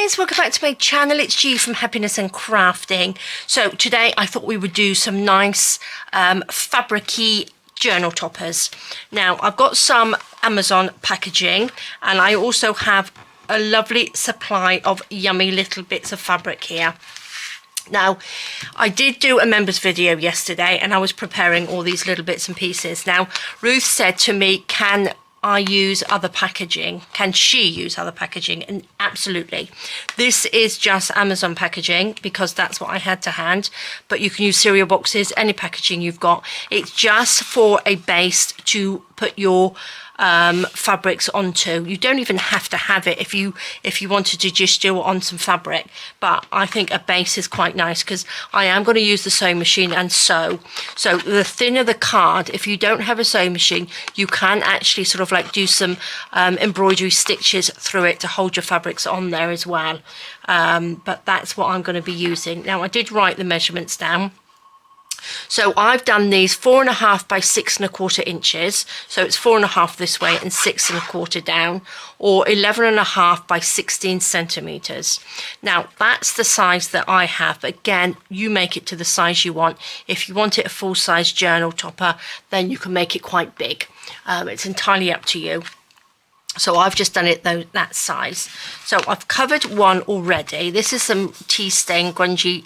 guys, welcome back to my channel. It's G from Happiness and Crafting. So today I thought we would do some nice fabric-y journal toppers. Now I've got some Amazon packaging and I also have a lovely supply of yummy little bits of fabric here. Now, I did do a members video yesterday and I was preparing all these little bits and pieces. Now, Ruth said to me, can I use other packaging? Can she use other packaging? And absolutely. This is just Amazon packaging because that's what I had to hand. But you can use cereal boxes, any packaging you've got. It's just for a base to put your fabrics onto. You don't even have to have it if you wanted to just do it on some fabric, but I think a base is quite nice because I am going to use the sewing machine and sew. So the thinner the card, if you don't have a sewing machine, you can actually sort of like do some embroidery stitches through it to hold your fabrics on there as well. But that's what I'm going to be using. Now I did write the measurements down. So I've done these 4.5 by 6.25 inches. So it's 4.5 this way and 6.25 down, or 11.5 by 16 centimeters. Now that's the size that I have. Again, you make it to the size you want. If you want it a full size journal topper, then you can make it quite big. It's entirely up to you. So I've just done it though that size. So I've covered one already. This is some tea stain grungy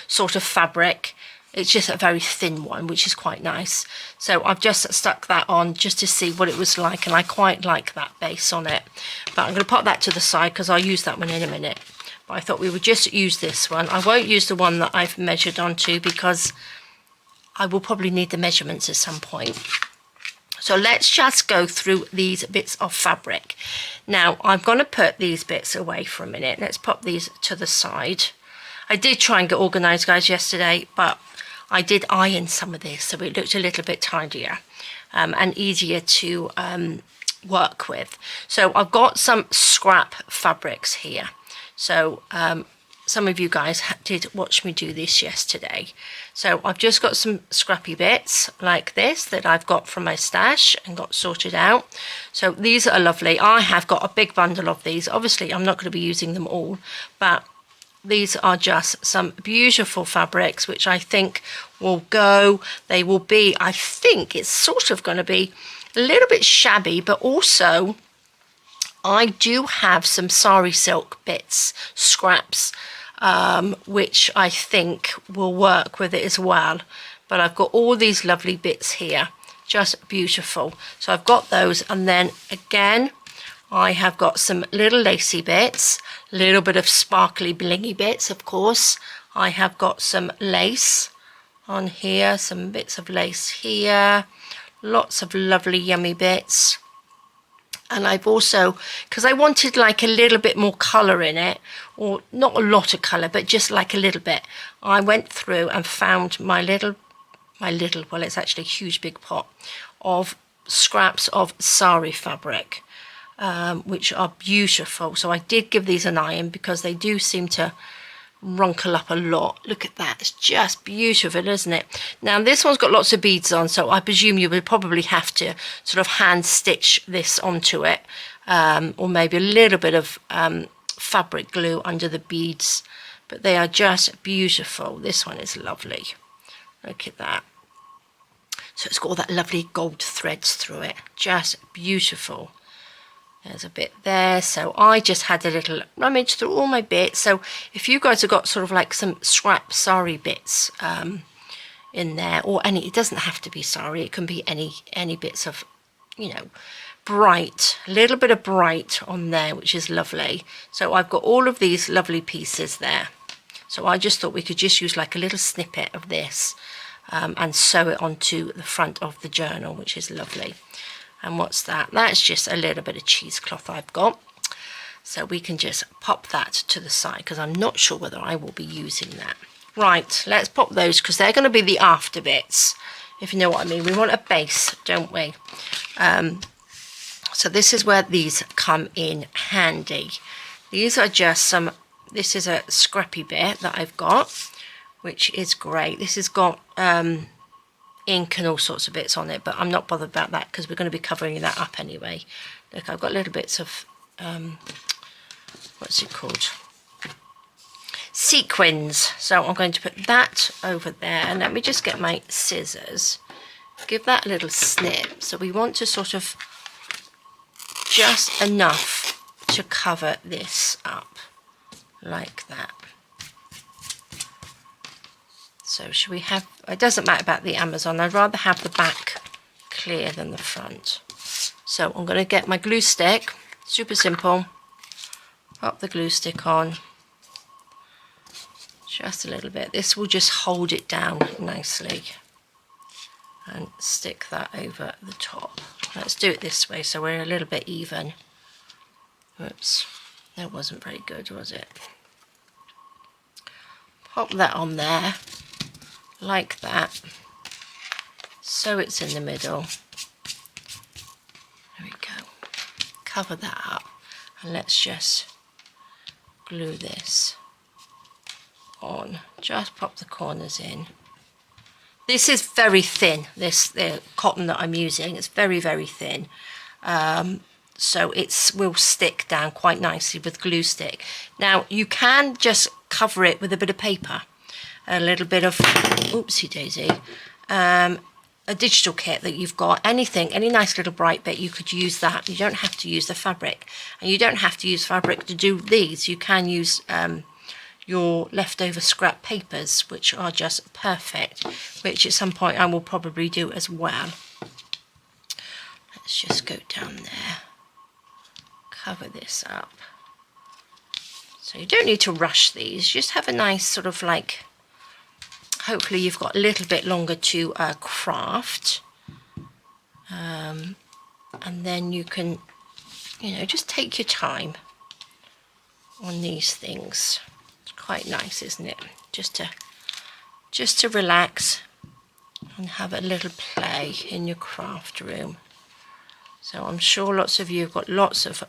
sort of fabric. It's just a very thin one, which is quite nice. So I've just stuck that on just to see what it was like, and I quite like that base on it. But I'm going to pop that to the side because I'll use that one in a minute. But I thought we would just use this one. I won't use the one that I've measured onto because I will probably need the measurements at some point. So let's just go through these bits of fabric. Now I'm going to put these bits away for a minute. Let's pop these to the side. I did try and get organised, guys, yesterday, but I did iron some of this, so it looked a little bit tidier and easier to work with. So I've got some scrap fabrics here. So some of you guys did watch me do this yesterday. So I've just got some scrappy bits like this that I've got from my stash and got sorted out. So these are lovely. I have got a big bundle of these. Obviously, I'm not going to be using them all, but these are just some beautiful fabrics which I think will go. They will be, I think it's sort of going to be a little bit shabby, but also I do have some sari silk bits, scraps, which I think will work with it as well. But I've got all these lovely bits here, just beautiful. So I've got those, and then again I have got some little lacy bits, a little bit of sparkly blingy bits, of course. I have got some lace on here, some bits of lace here, lots of lovely yummy bits. And I've also, because I wanted like a little bit more colour in it, or not a lot of colour, but just like a little bit, I went through and found my little, well, it's actually a huge big pot of scraps of sari fabric. Which are beautiful. So I did give these an iron because they do seem to wrinkle up a lot. Look at that, it's just beautiful, isn't it? Now this one's got lots of beads on, so I presume you would probably have to sort of hand stitch this onto it, or maybe a little bit of fabric glue under the beads, but they are just beautiful. This one is lovely. Look at that. So it's got all that lovely gold threads through it, just beautiful. There's a bit there. So I just had a little rummage through all my bits. So if you guys have got sort of like some scrap sari bits in there, or any, it doesn't have to be sari, it can be any bits of, you know, bright, a little bit of bright on there, which is lovely. So I've got all of these lovely pieces there. So I just thought we could just use like a little snippet of this and sew it onto the front of the journal, which is lovely. And what's that? That's just a little bit of cheesecloth I've got. So we can just pop that to the side because I'm not sure whether I will be using that. Right, let's pop those because they're going to be the after bits, if you know what I mean. We want a base, don't we? So this is where these come in handy. These are just some, this is a scrappy bit that I've got, which is great. This has got ink and all sorts of bits on it, but I'm not bothered about that because we're going to be covering that up anyway. Look, I've got little bits of what's it called, sequins. So I'm going to put that over there, and let me just get my scissors, give that a little snip. So we want to sort of just enough to cover this up like that. So should we have, it doesn't matter about the Amazon, I'd rather have the back clear than the front. So I'm going to get my glue stick, super simple, pop the glue stick on, just a little bit. This will just hold it down nicely, and stick that over the top. Let's do it this way so we're a little bit even. Whoops, that wasn't very good, was it? Pop that on there, like that, so it's in the middle. There we go. Cover that up, and let's just glue this on. Just pop the corners in. This is very thin, the cotton that I'm using. It's very, very thin. So it will stick down quite nicely with glue stick. Now, you can just cover it with a bit of paper, a little bit of, oopsie daisy, a digital kit that you've got, anything, any nice little bright bit, you could use that. You don't have to use the fabric, and you don't have to use fabric to do these. You can use your leftover scrap papers, which are just perfect, which at some point I will probably do as well. Let's just go down there, cover this up. So you don't need to rush these, just have a nice sort of like, hopefully you've got a little bit longer to craft, and then you can, you know, just take your time on these things. It's quite nice, isn't it? Just to relax and have a little play in your craft room. So I'm sure lots of you have got lots of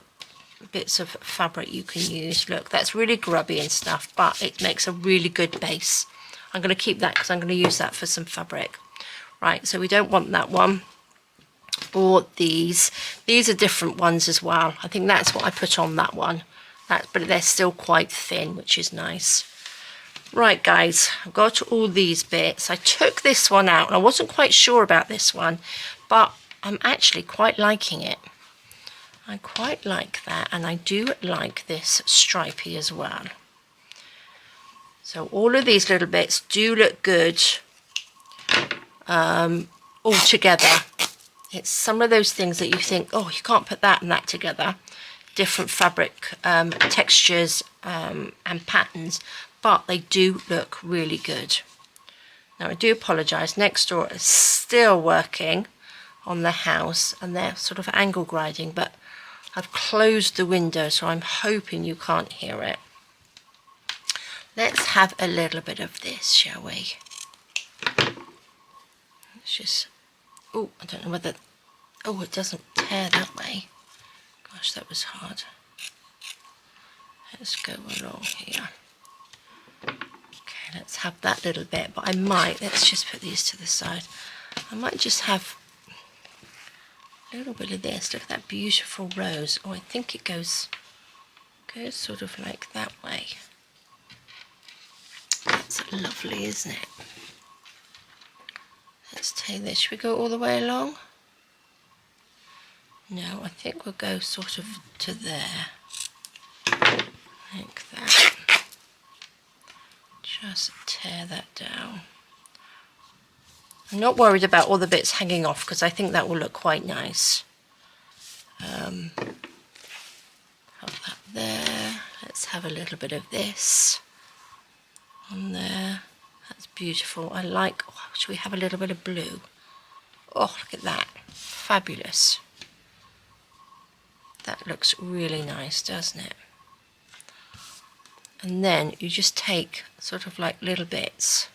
bits of fabric you can use. Look, that's really grubby and stuff, but it makes a really good base. I'm going to keep that because I'm going to use that for some fabric. Right, so we don't want that one. Or these. These are different ones as well. I think that's what I put on that one. But they're still quite thin, which is nice. Right, guys, I've got all these bits. I took this one out, and I wasn't quite sure about this one, but I'm actually quite liking it. I quite like that, and I do like this stripy as well. So all of these little bits do look good all together. It's some of those things that you think, oh, you can't put that and that together. Different fabric textures and patterns, but they do look really good. Now I do apologise, next door is still working on the house, and they're sort of angle grinding, but I've closed the window, so I'm hoping you can't hear it. Let's have a little bit of this, shall we? Let's just, oh, I don't know whether, oh, it doesn't tear that way. Gosh, that was hard. Let's go along here. Okay, let's have that little bit, but I might, let's just put these to the side. I might just have a little bit of this. Look at that beautiful rose. Oh, I think it goes sort of like that way. That's lovely, isn't it? Let's take this. Should we go all the way along? No, I think we'll go sort of to there. Like that. Just tear that down. I'm not worried about all the bits hanging off because I think that will look quite nice. Put that there. Let's have a little bit of this on there. That's beautiful. I like, oh, should we have a little bit of blue? Oh, look at that. Fabulous. That looks really nice, doesn't it? And then you just take sort of like little bits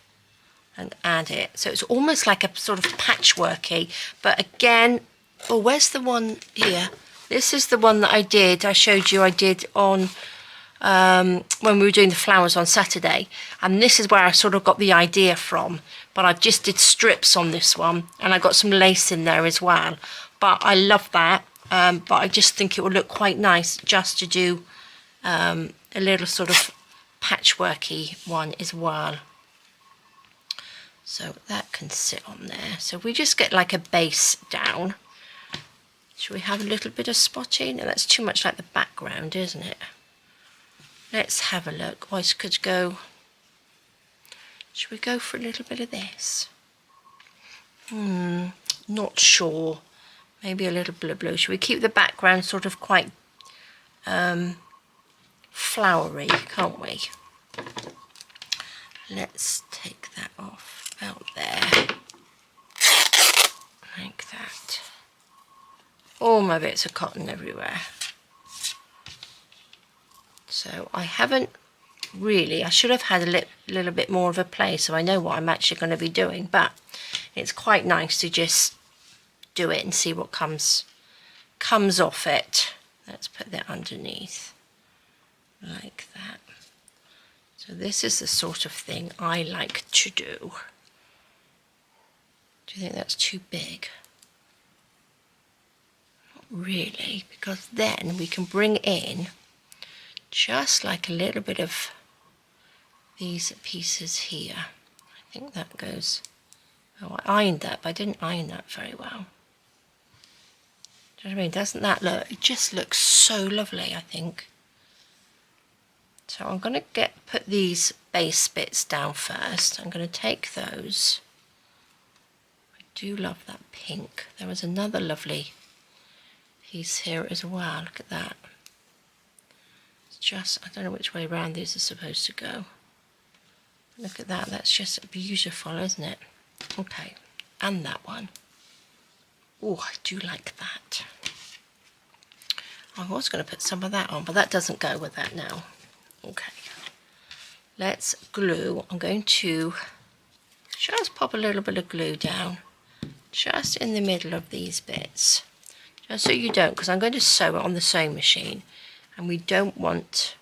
and add it. So it's almost like a sort of patchworky, but again, oh, where's the one here? This is the one that I showed you I did on when we were doing the flowers on Saturday, and this is where I sort of got the idea from, but I just did strips on this one, and I got some lace in there as well, but I love that, but I just think it would look quite nice just to do a little sort of patchworky one as well. So that can sit on there. So we just get like a base down. Should we have a little bit of spotting? No, that's too much like the background, isn't it? Let's have a look. I could go. Should we go for a little bit of this? Not sure. Maybe a little bit of blue. Should we keep the background sort of quite flowery, can't we? Let's take that off out there. Like that. All my bits of cotton everywhere. So I haven't really, I should have had a little bit more of a play so I know what I'm actually going to be doing, but it's quite nice to just do it and see what comes off it. Let's put that underneath like that. So this is the sort of thing I like to do. Do you think that's too big? Not really, because then we can bring in just like a little bit of these pieces here. I think that goes. Oh, I ironed that, but I didn't iron that very well. Do you know what I mean? Doesn't that look? It just looks so lovely, I think. So I'm going to put these base bits down first. I'm going to take those. I do love that pink. There was another lovely piece here as well. Look at that. It's just, I don't know which way around these are supposed to go. Look at that. That's just beautiful, isn't it? Okay. And that one. Oh, I do like that. I was going to put some of that on, but that doesn't go with that now. Okay. Let's glue. I'm going to just pop a little bit of glue down just in the middle of these bits. Just so you don't, because I'm going to sew it on the sewing machine. And we don't want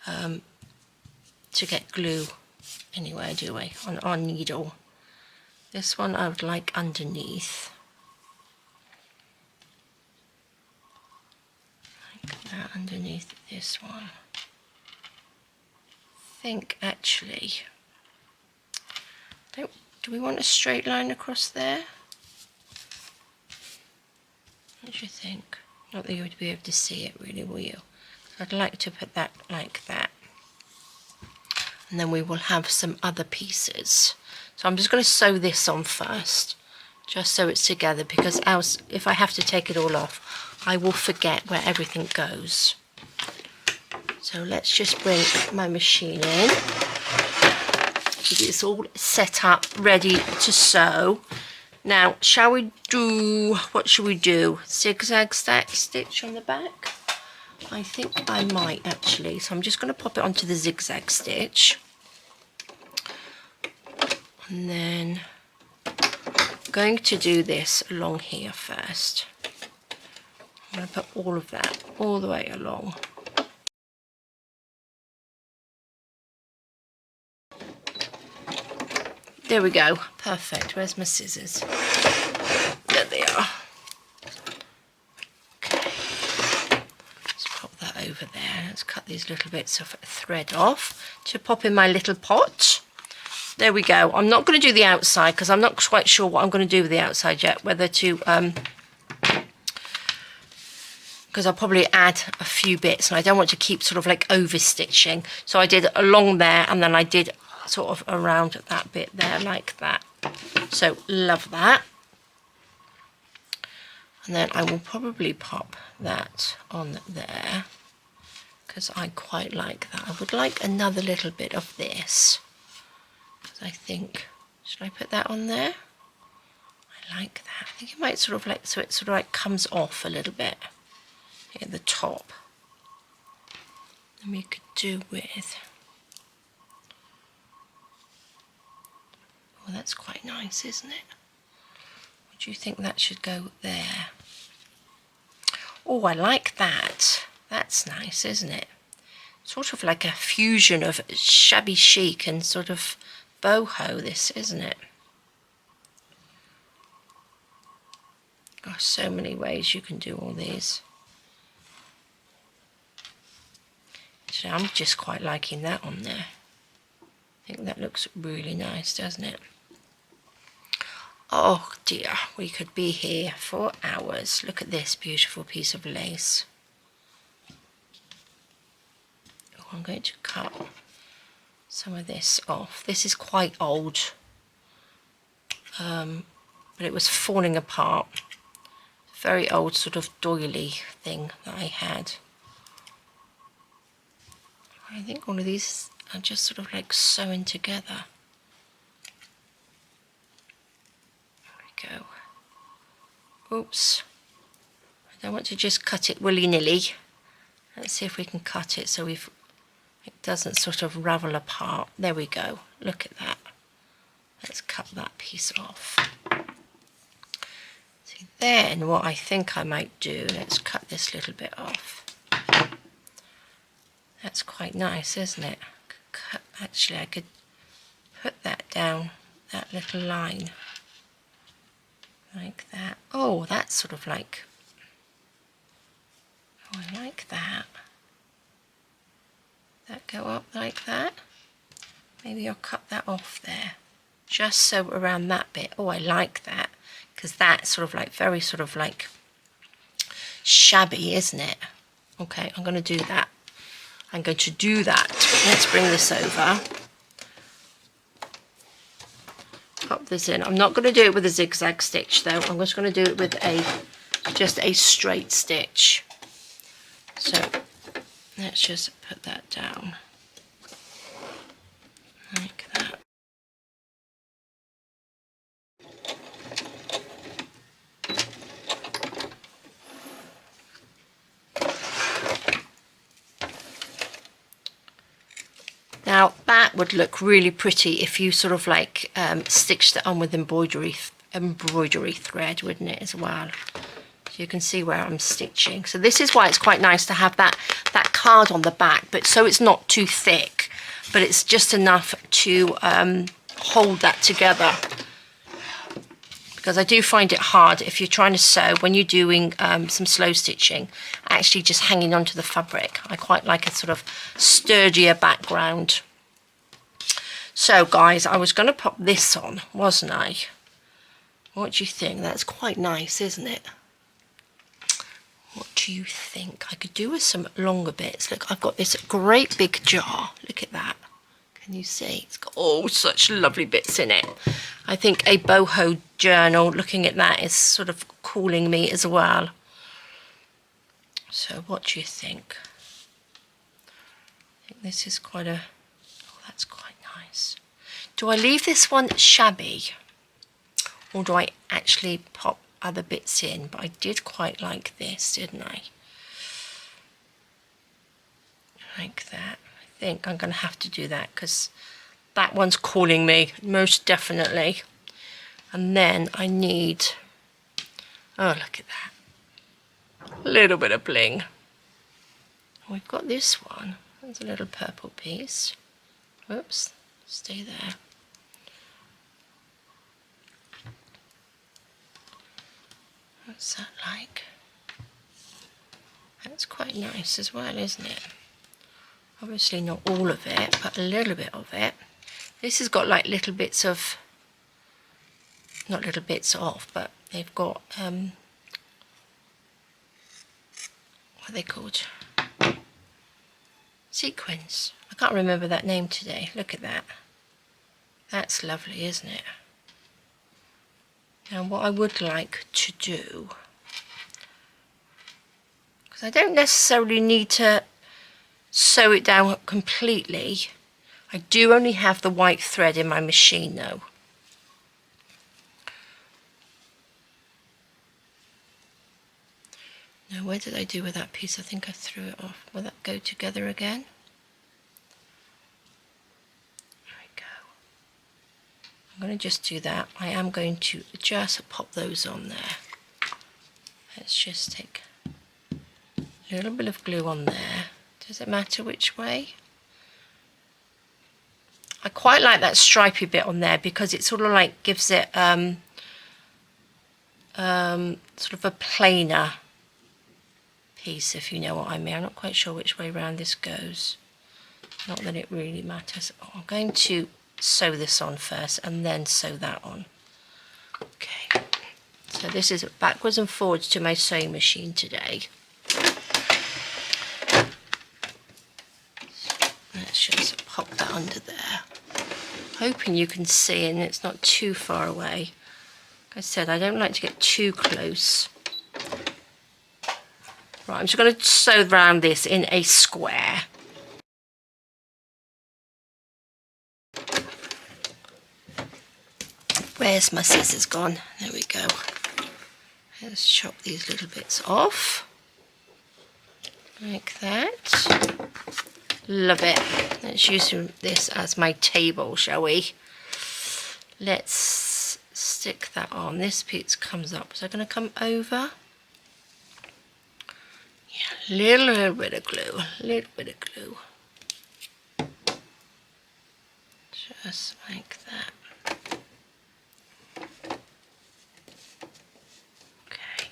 to get glue anywhere, do we, on our needle. This one I would like underneath. Like that underneath this one. I think actually, do we want a straight line across there? What do you think? Not that you would be able to see it really, will you? I'd like to put that like that. And then we will have some other pieces. So I'm just going to sew this on first, just so it's together, because else if I have to take it all off, I will forget where everything goes. So let's just bring my machine in. It's all set up, ready to sew. Now, shall we do, what should we do? Zigzag stack stitch on the back? I think I might actually. So I'm just going to pop it onto the zigzag stitch. And then I'm going to do this along here first. I'm going to put all of that all the way along. There we go. Perfect. Where's my scissors? There they are. Okay. Let's pop that over there. Let's cut these little bits of thread off to pop in my little pot. There we go. I'm not going to do the outside because I'm not quite sure what I'm going to do with the outside yet. Whether to, because I'll probably add a few bits and I don't want to keep sort of like over stitching. So I did along there and then I did sort of around that bit there like that. So love that. And then I will probably pop that on there because I quite like that. I would like another little bit of this. I think, should I put that on there? I like that. I think it might sort of like, so it sort of like comes off a little bit at the top. And we could do with, oh, that's quite nice, isn't it? Would you think that should go there? Oh, I like that. That's nice, isn't it? Sort of like a fusion of shabby chic and sort of boho, this, isn't it? Gosh, so many ways you can do all these. Actually, I'm just quite liking that on there. I think that looks really nice, doesn't it? Oh dear, we could be here for hours. Look at this beautiful piece of lace. Oh, I'm going to cut some of this off. This is quite old, but it was falling apart. Very old sort of doily thing that I had. I think all of these are just sort of like sewing together. There we go. Oops. I don't want to just cut it willy-nilly. Let's see if we can cut it so it doesn't sort of ravel apart. There we go. Look at that. Let's cut that piece off. See, then what I think I might do, let's cut this little bit off. That's quite nice, isn't it? Actually, I could put that down, that little line, like that. Oh, that's sort of like, oh, I like that. That go up like that. Maybe I'll cut that off there, just so around that bit. Oh, I like that, because that's sort of like very sort of like shabby, isn't it? Okay, I'm going to do that. I'm going to do that. Let's bring this over. Pop this in. I'm not going to do it with a zigzag stitch though. I'm just going to do it with just a straight stitch. So let's just put that down like that. Now that would look really pretty if you sort of like stitched it on with embroidery thread, wouldn't it, as well? So you can see where I'm stitching. So this is why it's quite nice to have that card on the back, but so it's not too thick, but it's just enough to hold that together. Because I do find it hard if you're trying to sew, when you're doing some slow stitching, actually just hanging onto the fabric. I quite like a sort of sturdier background. So guys, I was going to pop this on, wasn't I? What do you think? That's quite nice, isn't it? What do you think? I could do with some longer bits. Look, I've got this great big jar. Look at that. Can you see? It's got all such lovely bits in it. I think a boho journal, looking at that, is sort of calling me as well. So what do you think? I think this is quite a... Oh, that's quite nice. Do I leave this one shabby? Or do I actually pop other bits in? But I did quite like this, didn't I? Like that. I think I'm going to have to do that because that one's calling me, most definitely. And then I need, oh, look at that, a little bit of bling. We've got this one. There's a little purple piece. Whoops, stay there. What's that like? That's quite nice as well, isn't it? Obviously not all of it, but a little bit of it. This has got like little bits of, not little bits off, but they've got, what are they called? Sequins. I can't remember that name today. Look at that. That's lovely, isn't it? Now what I would like to do, because I don't necessarily need to sew it down completely. I do only have the white thread in my machine though. Now where did I do with that piece? I think I threw it off. Will that go together again? There we go. I'm going to just do that. I am going to just pop those on there. Let's just take a little bit of glue on there. Does it matter which way? I quite like that stripy bit on there because it sort of like gives it sort of a plainer piece, if you know what I mean. I'm not quite sure which way around this goes. Not that it really matters. Oh, I'm going to sew this on first and then sew that on. Okay, so this is backwards and forwards to my sewing machine today. Let's just pop that under there. Hoping you can see and it's not too far away. Like I said, I don't like to get too close. Right, I'm just going to sew around this in a square. Where's my scissors gone? There we go. Let's chop these little bits off. Like that. Love it. Let's use this as my table, shall we? Let's stick that on. This piece comes up. Is that going to come over? Yeah, little bit of glue. Little bit of glue. Just like that. Okay.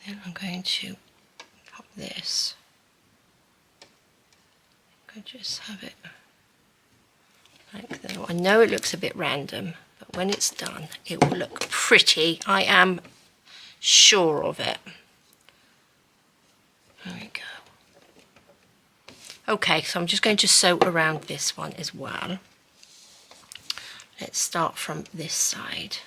Then I'm going to pop this. I just have it like that. I know it looks a bit random, but when it's done, it will look pretty. I am sure of it. There we go. Okay, so I'm just going to sew around this one as well. Let's start from this side.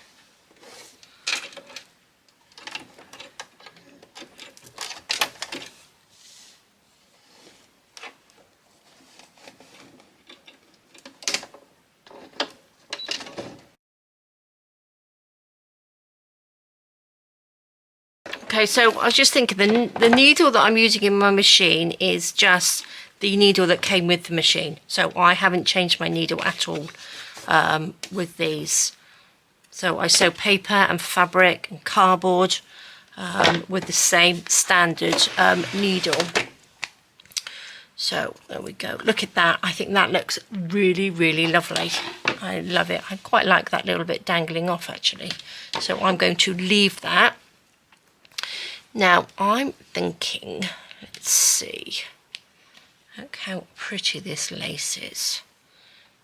Okay, so I was just thinking the needle that I'm using in my machine is just the needle that came with the machine. So I haven't changed my needle at all with these. So I sew paper and fabric and cardboard with the same standard needle. So there we go. Look at that. I think that looks really, really lovely. I love it. I quite like that little bit dangling off actually. So I'm going to leave that. Now I'm thinking, let's see, look how pretty this lace is.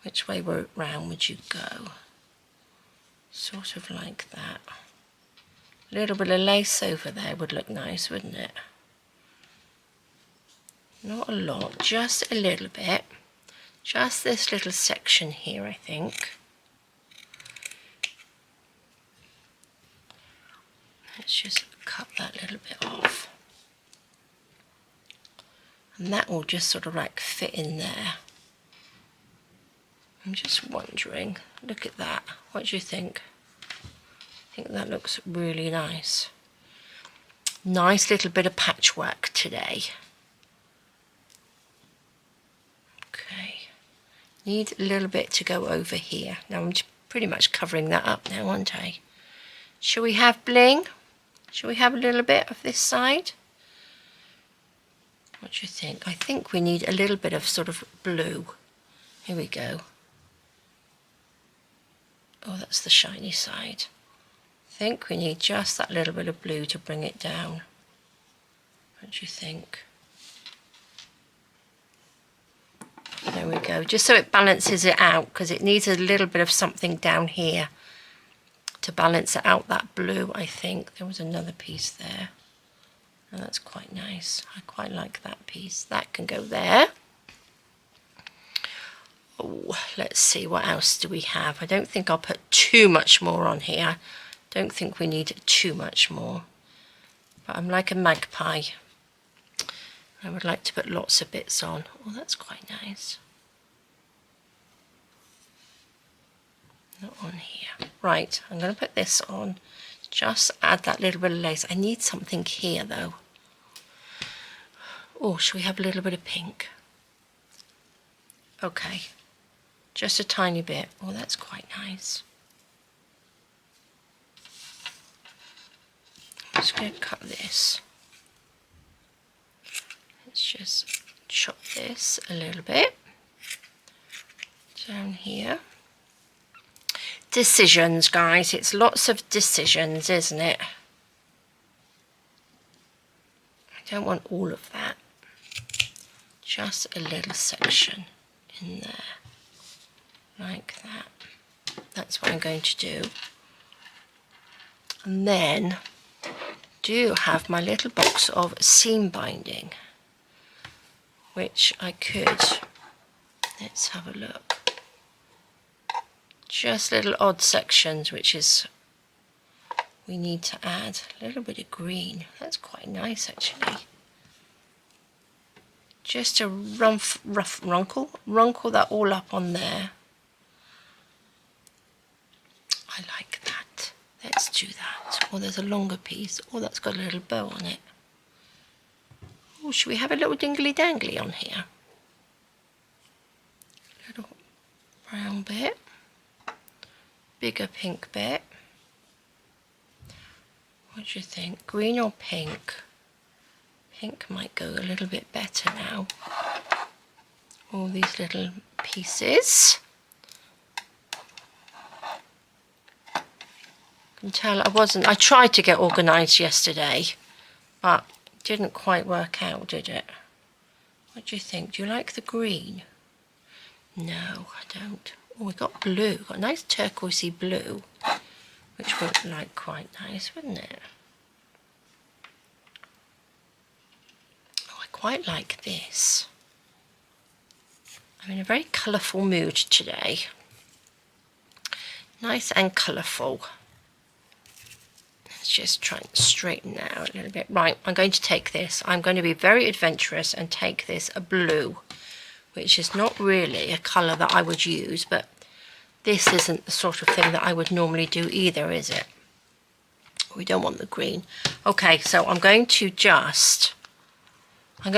Which way round would you go? Sort of like that. A little bit of lace over there would look nice, wouldn't it? Not a lot, just a little bit. Just this little section here, I think. Let's just cut that little bit off. And that will just sort of like fit in there. I'm just wondering, look at that. What do you think? I think that looks really nice. Nice little bit of patchwork today. Okay. Need a little bit to go over here. Now I'm pretty much covering that up now, aren't I? Shall we have bling? Shall we have a little bit of this side? What do you think? I think we need a little bit of sort of blue. Here we go. Oh, that's the shiny side. I think we need just that little bit of blue to bring it down. What do you think? There we go. Just so it balances it out, because it needs a little bit of something down here to balance it out, that blue. I think there was another piece there. Oh, that's quite nice. I quite like that piece. That can go there. Oh, let's see, what else do we have? I don't think I'll put too much more on here. Don't think we need too much more. But I'm like a magpie. I would like to put lots of bits on. Oh, that's quite nice. Not on here. Right, I'm going to put this on. Just add that little bit of lace. I need something here though. Oh, should we have a little bit of pink? Okay, just a tiny bit. Oh, that's quite nice. I'm just going to cut this. Let's just chop this a little bit down here. Decisions, guys. It's lots of decisions, isn't it? I don't want all of that. just a little section in there, like that. That's what I'm going to do. And then do have my little box of seam binding, which I could, let's have a look, just little odd sections, which is, we need to add a little bit of green. That's quite nice actually. Just to runkle that all up on there. I like that. Let's do that. Oh, there's a longer piece. Oh, that's got a little bow on it. Oh, should we have a little dingly dangly on here? Little brown bit. Bigger pink bit. What do you think? Green or pink? Pink might go a little bit better now. All these little pieces. You can tell I tried to get organised yesterday, but it didn't quite work out, did it? What do you think? Do you like the green? No, I don't. Oh, we got blue. Got a nice turquoisey blue, which would like quite nice, wouldn't it? Oh, I quite like this. I'm in a very colourful mood today. Nice and colourful. Let's just try and straighten that out a little bit. Right, I'm going to take this. I'm going to be very adventurous and take this a blue, which is not really a colour that I would use, but this isn't the sort of thing that I would normally do either, is it? We don't want the green. Okay, so I'm going to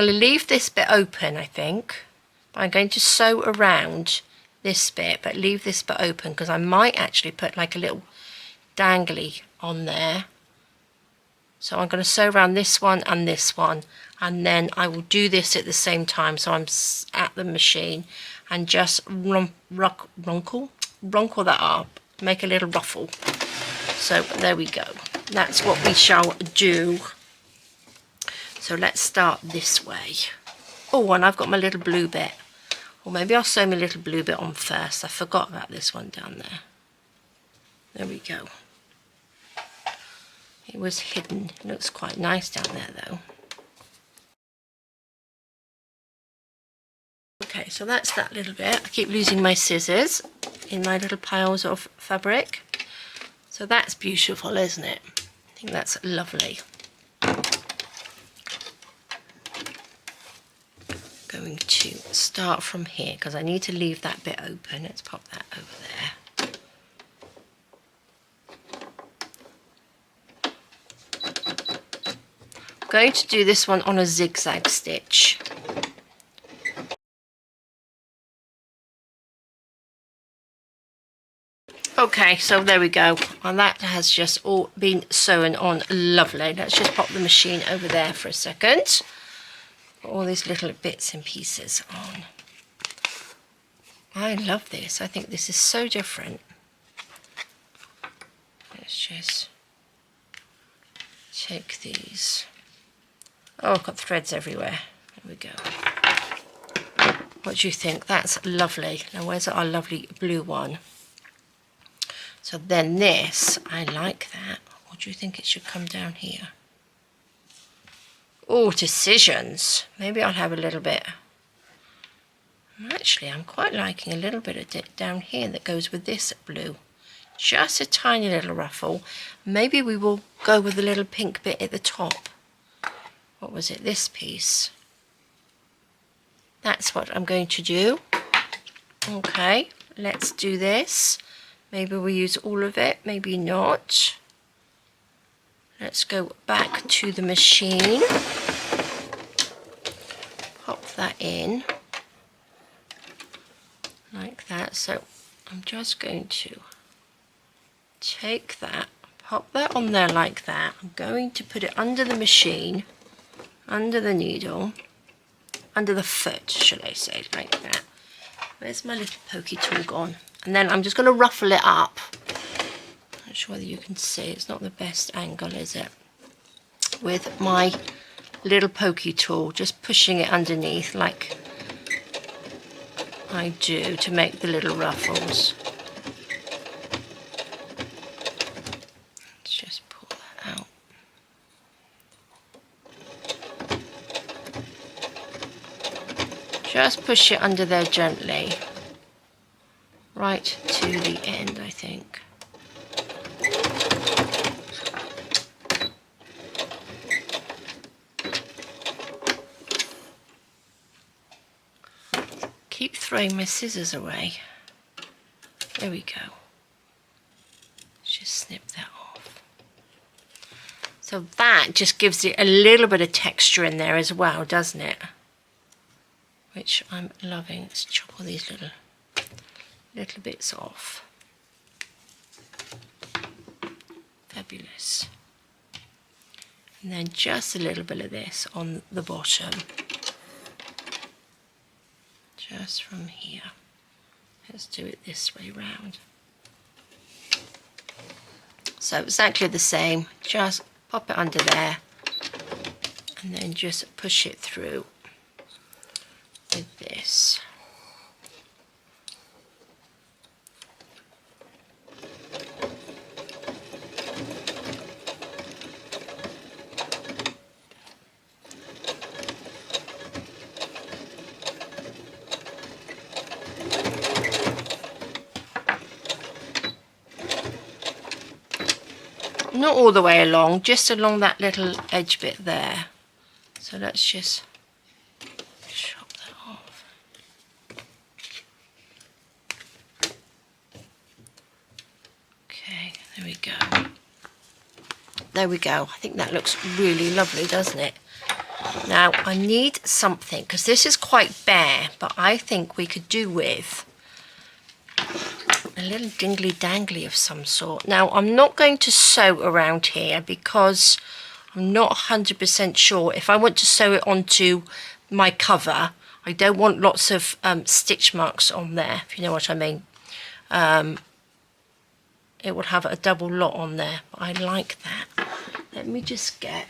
leave this bit open, I think. I'm going to sew around this bit, but leave this bit open because I might actually put like a little dangly on there. So I'm going to sew around this one, and then I will do this at the same time. So I'm at the machine and just runkle that up, make a little ruffle. So there we go. That's what we shall do. So let's start this way. Oh, and I've got my little blue bit. Or maybe I'll sew my little blue bit on first. I forgot about this one down there. There we go. It was hidden. It looks quite nice down there though. Okay, so that's that little bit. I keep losing my scissors in my little piles of fabric. So that's beautiful, isn't it? I think that's lovely. Going to start from here because I need to leave that bit open. Let's pop that over there. I'm going to do this one on a zigzag stitch. Okay, so there we go, and that has just all been sewn on lovely. Let's just pop the machine over there for a second. Put all these little bits and pieces on. I love this. I think this is so different. Let's just take these. Oh, I've got threads everywhere. There we go. What do you think? That's lovely. Now where's our lovely blue one? So then this, I like that. What do you think it should come down here? Oh, decisions. Maybe I'll have a little bit. Actually, I'm quite liking a little bit of it down here that goes with this blue. Just a tiny little ruffle. Maybe we will go with a little pink bit at the top. What was it? This piece. That's what I'm going to do. Okay, let's do this. Maybe we'll use all of it, maybe not. Let's go back to the machine. Pop that in. Like that. So I'm just going to take that, pop that on there like that. I'm going to put it under the machine, under the needle, under the foot, should I say, like that. Where's my little pokey tool gone? And then I'm just going to ruffle it up. Not sure whether you can see. It's not the best angle, is it? With my little pokey tool, just pushing it underneath like I do to make the little ruffles. Let's just pull that out. Just push it under there gently, right to the end, I think. Keep throwing my scissors away. There we go. Just snip that off. So that just gives it a little bit of texture in there as well, doesn't it? Which I'm loving. Let's chop all these little bits off. Fabulous. And then just a little bit of this on the bottom. Just from here. Let's do it this way round. So exactly the same. Just pop it under there and then just push it through with this. Not all the way along, just along that little edge bit there. So let's just chop that off. Okay, there we go. There we go. I think that looks really lovely, doesn't it? Now I need something, because this is quite bare, but I think we could do with a little dingly dangly of some sort. Now I'm not going to sew around here because I'm not 100% sure if I want to sew it onto my cover. I don't want lots of stitch marks on there, if you know what I mean. It will have a double lot on there, but I like that. Let me just get,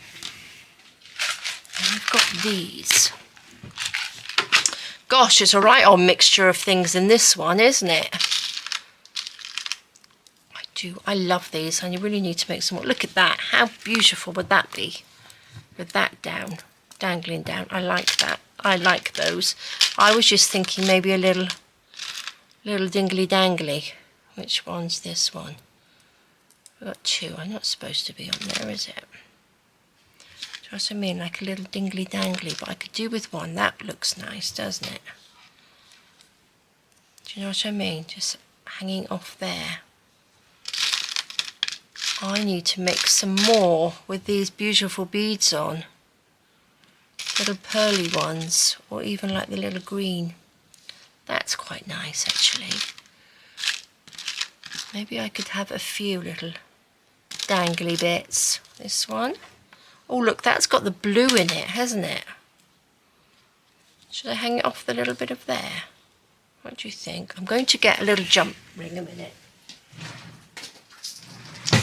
I've got these. Gosh, it's a right old mixture of things in this one, isn't it? I love these, and you really need to make some more. Look at that. How beautiful would that be with that down, dangling down? I like that. I like those. I was just thinking maybe a little dingly dangly. Which one's this one? We've got two. I'm not supposed to be on there, is it? Do you know what I mean? Like a little dingly dangly, but I could do with one. That looks nice, doesn't it? Do you know what I mean? Just hanging off there. I need to make some more with these beautiful beads on. Little pearly ones, or even like the little green. That's quite nice actually. Maybe I could have a few little dangly bits. This one. Oh look, that's got the blue in it, hasn't it? Should I hang it off the little bit of there? What do you think? I'm going to get a little jump ring a minute.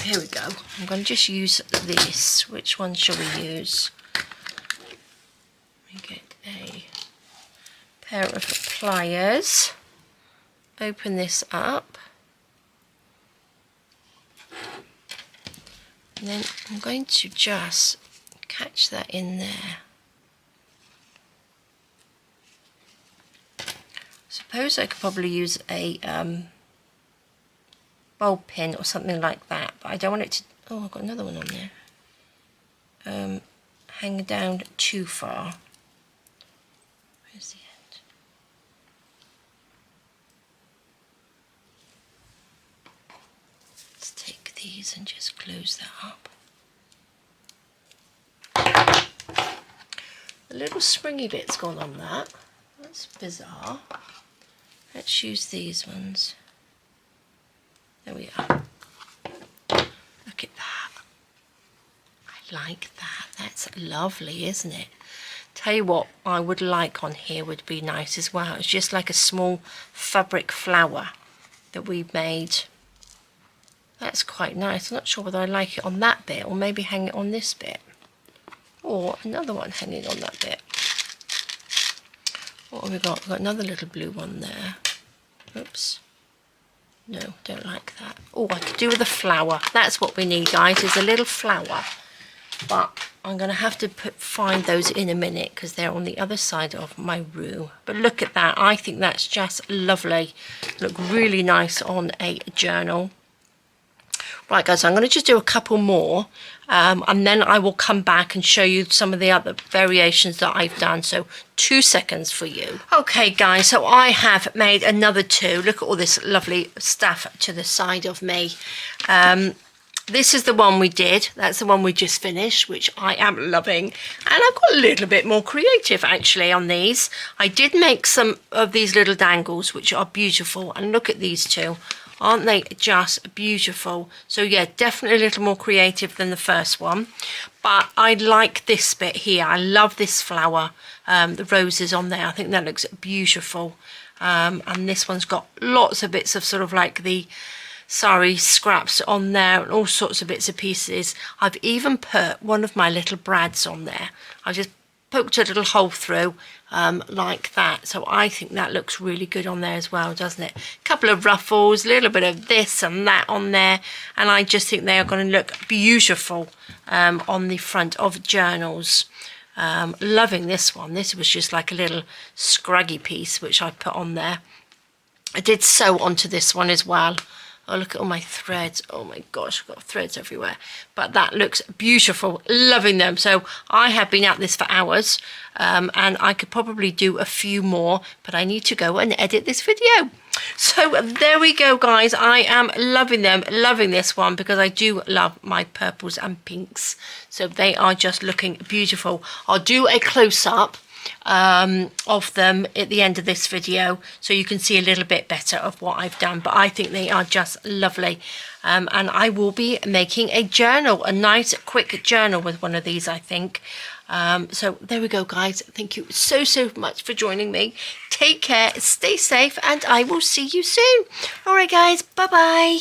Here we go. I'm going to just use this. Which one shall we use? Let me get a pair of pliers. Open this up. And then I'm going to just catch that in there. Suppose I could probably use a bulb pin or something like that, but I don't want it to, oh I've got another one on there, hang down too far. Where's the end? Let's take these and just close that up. The little springy bit's gone on that. That's bizarre. Let's use these ones. There we are. Look at that. I like that. That's lovely, isn't it? Tell you what I would like on here would be nice as well. It's just like a small fabric flower that we made. That's quite nice. I'm not sure whether I like it on that bit or maybe hang it on this bit. Oh, or another one hanging on that bit. What have we got? We've got another little blue one there. Oops. No, don't like that. Oh, I could do with a flower. That's what we need, guys, is a little flower. But I'm going to have to find those in a minute because they're on the other side of my room. But look at that. I think that's just lovely. Look really nice on a journal. Right, guys, I'm going to just do a couple more. And then I will come back and show you some of the other variations that I've done. So 2 seconds for you. Okay, guys, so I have made another 2. Look at all this lovely stuff to the side of me. This is the one we did. That's the one we just finished, which I am loving. And I've got a little bit more creative, actually, on these. I did make some of these little dangles, which are beautiful. And look at these two. Aren't they just beautiful? So, yeah, definitely a little more creative than the first one. But I like this bit here. I love this flower, the roses on there. I think that looks beautiful. And this one's got lots of bits of sort of like the sari scraps on there and all sorts of bits and pieces. I've even put one of my little brads on there. I just poked a little hole through like that. So I think that looks really good on there as well, doesn't it? A couple of ruffles, a little bit of this and that on there. And I just think they are going to look beautiful on the front of journals. Loving this one. This was just like a little scraggy piece which I put on there. I did sew onto this one as well. Oh, look at all my threads. Oh my gosh, I've got threads everywhere. But that looks beautiful. Loving them. So I have been at this for hours. And I could probably do a few more. But I need to go and edit this video. So there we go, guys. I am loving them. Loving this one because I do love my purples and pinks. So they are just looking beautiful. I'll do a close-up of them at the end of this video so you can see a little bit better of what I've done, but I think they are just lovely. And I will be making a journal, a nice quick journal with one of these, I think. So there we go, guys. Thank you so much for joining me. Take care, stay safe, and I will see you soon. All right, guys, bye bye.